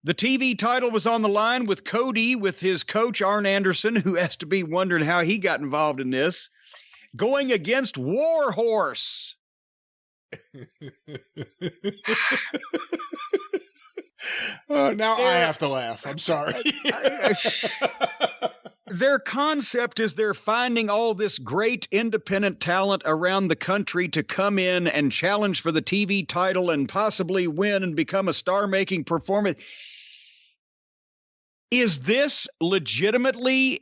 The TV title was on the line with Cody, with his coach, Arn Anderson, who has to be wondering how he got involved in this, going against Warhorse. Now I have to laugh. I'm sorry. Their concept is they're finding all this great independent talent around the country to come in and challenge for the TV title and possibly win and become a star-making performance. Is this legitimately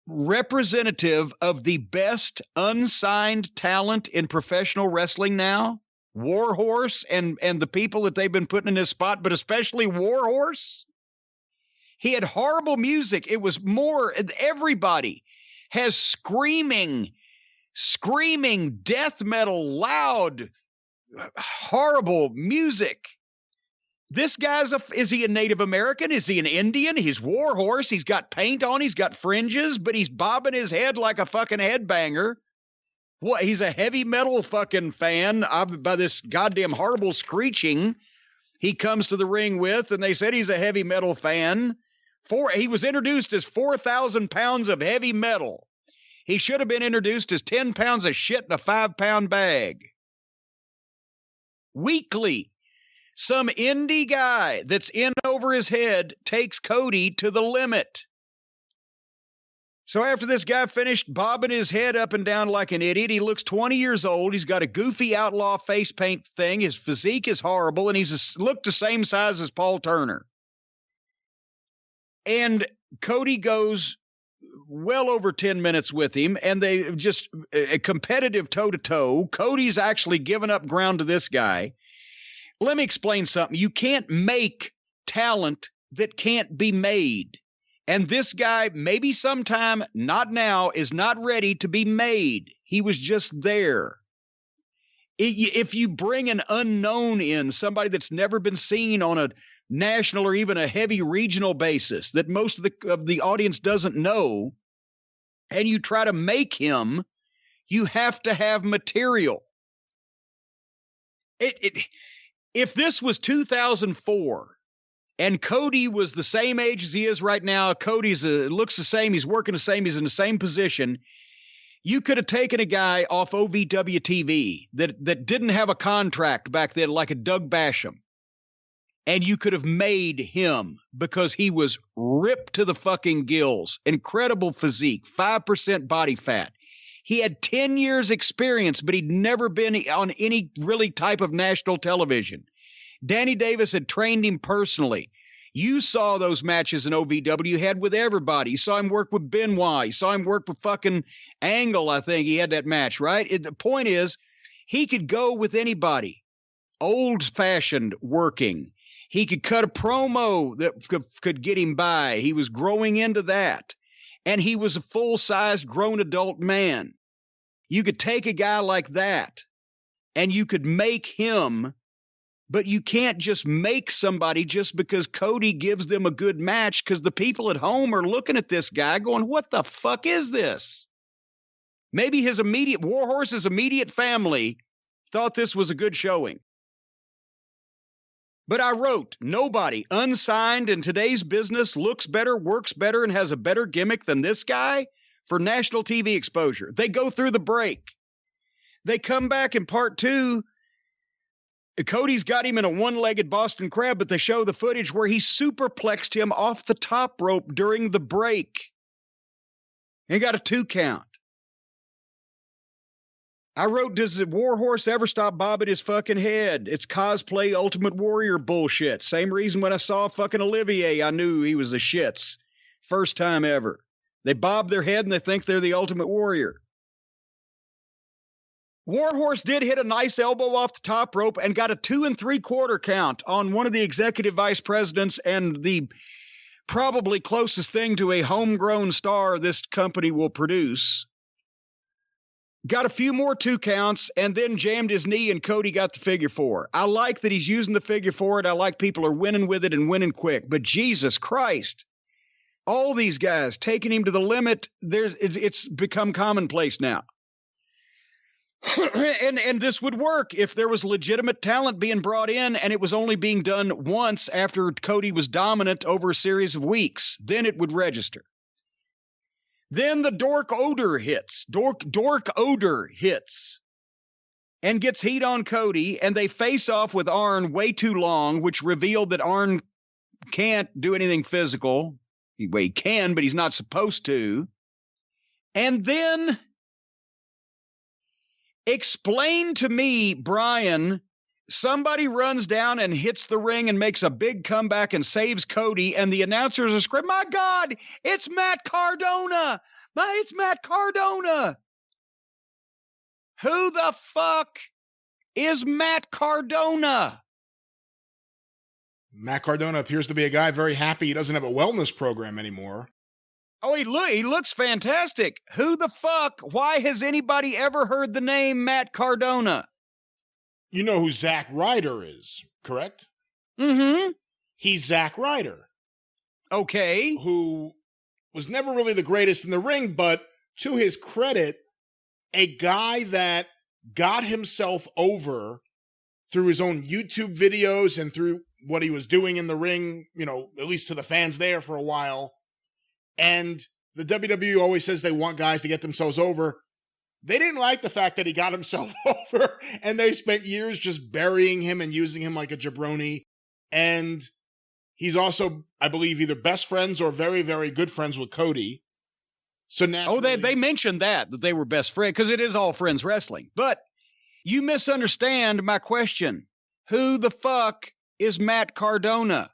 representative of the best unsigned talent in professional wrestling now? Warhorse and the people that they've been putting in his spot, but especially Warhorse? He had horrible music. It was more, everybody has screaming death metal, loud, horrible music. This guy's is he a Native American? Is he an Indian? He's Warhorse. He's got paint on. He's got fringes, but he's bobbing his head like a fucking headbanger. What? He's a heavy metal fucking fan by this goddamn horrible screeching he comes to the ring with, and they said he's a heavy metal fan. He was introduced as 4,000 pounds of heavy metal. He should have been introduced as 10 pounds of shit in a 5-pound bag. Weekly, some indie guy that's in over his head takes Cody to the limit. So after this guy finished bobbing his head up and down like an idiot, he looks 20 years old. He's got a goofy outlaw face paint thing. His physique is horrible, and he's looked the same size as Paul Turner. And Cody goes well over 10 minutes with him, and they just a competitive toe-to-toe. Cody's actually given up ground to this guy. Let me explain something. You can't make talent that can't be made. And this guy, maybe sometime, not now, is not ready to be made. He was just there. If you bring an unknown in, somebody that's never been seen on a national or even a heavy regional basis that most of the audience doesn't know, and you try to make him, you have to have material. If this was 2004 and Cody was the same age as he is right now, Cody's looks the same, he's working the same, he's in the same position, you could have taken a guy off OVW TV that didn't have a contract back then, like a Doug Basham, and you could have made him because he was ripped to the fucking gills, incredible physique, 5% body fat. He had 10 years experience, but he'd never been on any really type of national television. Danny Davis had trained him personally. You saw those matches in OVW had with everybody. You saw him work with Benoit. You saw him work with fucking Angle, I think he had that match, right? The point is, he could go with anybody. Old-fashioned working. He could cut a promo that could get him by. He was growing into that. And he was a full-sized grown adult man. You could take a guy like that, and you could make him. But you can't just make somebody just because Cody gives them a good match, because the people at home are looking at this guy going, what the fuck is this? Maybe Warhorse's immediate family thought this was a good showing. But I wrote, nobody unsigned in today's business looks better, works better, and has a better gimmick than this guy for national TV exposure. They go through the break. They come back in part 2. Cody's got him in a one-legged Boston Crab, but they show the footage where he superplexed him off the top rope during the break. He got a 2 count. I wrote, does the Warhorse ever stop bobbing his fucking head? It's cosplay Ultimate Warrior bullshit. Same reason when I saw fucking Olivier, I knew he was the shits. First time ever. They bob their head and they think they're the Ultimate Warrior. Warhorse did hit a nice elbow off the top rope and got a 2 3/4 count on one of the executive vice presidents and the probably closest thing to a homegrown star this company will produce. Got a few more 2 counts and then jammed his knee, and Cody got the figure 4. I like that he's using the figure 4, and I like people are winning with it and winning quick. But Jesus Christ, all these guys taking him to the limit, it's become commonplace now. and this would work if there was legitimate talent being brought in and it was only being done once after Cody was dominant over a series of weeks. Then it would register. Then the Dork Odor hits. Dork Odor hits and gets heat on Cody, and they face off with Arn way too long, which revealed that Arn can't do anything physical. Well, he can, but he's not supposed to. And then explain to me, Brian, somebody runs down and hits the ring and makes a big comeback and saves Cody, and the announcers are screaming, "My God, it's Matt Cardona! It's Matt Cardona!" Who the fuck is Matt Cardona? Matt Cardona appears to be a guy very happy he doesn't have a wellness program anymore. Oh, he looks fantastic. Who the fuck? Why has anybody ever heard the name Matt Cardona? You know who Zack Ryder is, correct? Mm-hmm. He's Zack Ryder. Okay. Who was never really the greatest in the ring, but to his credit, a guy that got himself over through his own YouTube videos and through what he was doing in the ring, you know, at least to the fans there for a while. And the WWE always says they want guys to get themselves over. They didn't like the fact that he got himself over, and they spent years just burying him and using him like a jabroni. And he's also, I believe, either best friends or very, very good friends with Cody. So naturally, they mentioned that they were best friends, because it is all friends wrestling. But you misunderstand my question. Who the fuck is Matt Cardona?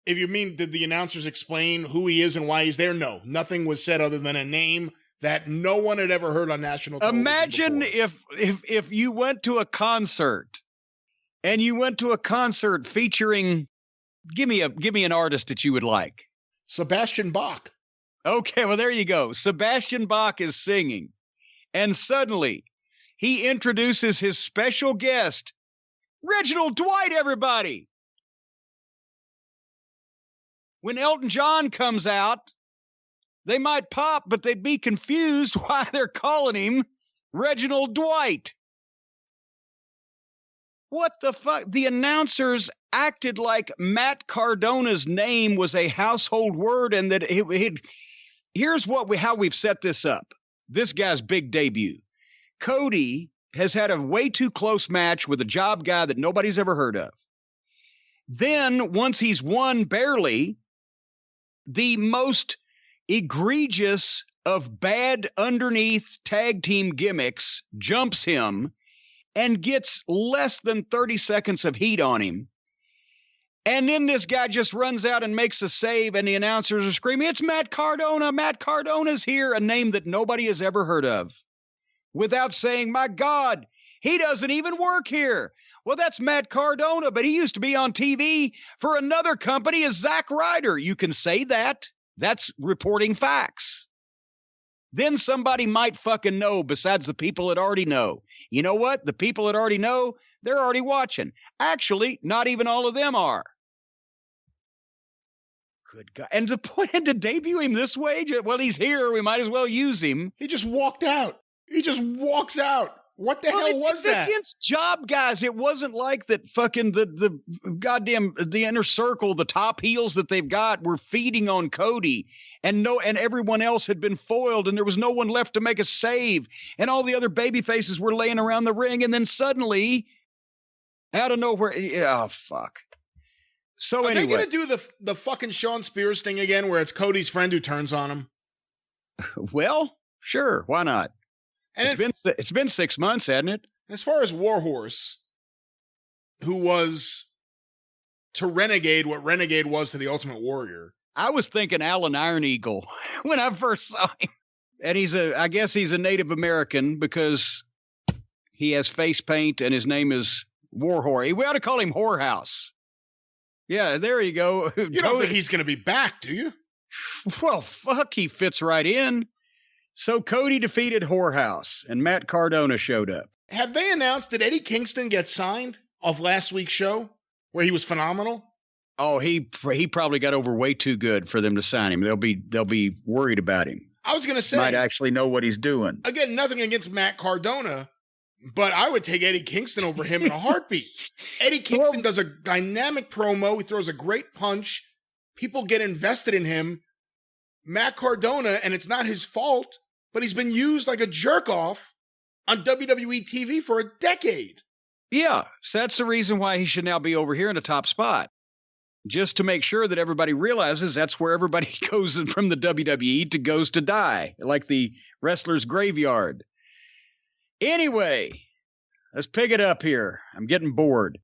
If you mean, did the announcers explain who he is and why he's there? No, nothing was said other than a name that no one had ever heard on national television. Imagine if you went to a concert and you went to a concert featuring, give me an artist that you would like. Sebastian Bach. Okay, well, there you go. Sebastian Bach is singing. And suddenly he introduces his special guest, Reginald Dwight, everybody. When Elton John comes out, they might pop, but they'd be confused why they're calling him Reginald Dwight. What the fuck? The announcers acted like Matt Cardona's name was a household word, and that here's how we've set this up. This guy's big debut. Cody has had a way too close match with a job guy that nobody's ever heard of. Then, once he's won barely, the most egregious of bad underneath tag team gimmicks jumps him and gets less than 30 seconds of heat on him. And then this guy just runs out and makes a save, and the announcers are screaming, "It's Matt Cardona! Matt Cardona's here!" A name that nobody has ever heard of. Without saying, "My God, he doesn't even work here." Well, that's Matt Cardona, but he used to be on TV for another company as Zack Ryder. You can say that. That's reporting facts. Then somebody might fucking know besides the people that already know. You know what? The people that already know, they're already watching. Actually, not even all of them are. Good God. And to debut him this way, well, he's here. We might as well use him. He just walked out. He just walks out. What the hell was that? Against job guys. It wasn't like that fucking the goddamn the inner circle, the top heels that they've got were feeding on Cody, and everyone else had been foiled, and there was no one left to make a save, and all the other baby faces were laying around the ring, and then suddenly, out of nowhere, oh fuck. So anyway, are they gonna do the fucking Sean Spears thing again, where it's Cody's friend who turns on him? Well, sure, why not? And it's been 6 months, hasn't it? As far as Warhorse, who was to Renegade what Renegade was to the Ultimate Warrior. I was thinking Alan Iron Eagle when I first saw him. And I guess he's a Native American because he has face paint and his name is Warhorse. We ought to call him Whorehouse. Yeah, there you go. You don't think he's going to be back, do you? Well, fuck, he fits right in. So Cody defeated Whorehouse, and Matt Cardona showed up. Have they announced, did Eddie Kingston get signed off last week's show, where he was phenomenal? Oh, he probably got over way too good for them to sign him. They'll be worried about him. I was going to say, might actually know what he's doing. Again, nothing against Matt Cardona, but I would take Eddie Kingston over him in a heartbeat. Eddie Kingston does a dynamic promo. He throws a great punch. People get invested in him. Matt Cardona, and it's not his fault, but he's been used like a jerk-off on WWE TV for a decade. Yeah, so that's the reason why he should now be over here in a top spot. Just to make sure that everybody realizes that's where everybody goes from the WWE goes to die, like the wrestler's graveyard. Anyway, let's pick it up here. I'm getting bored.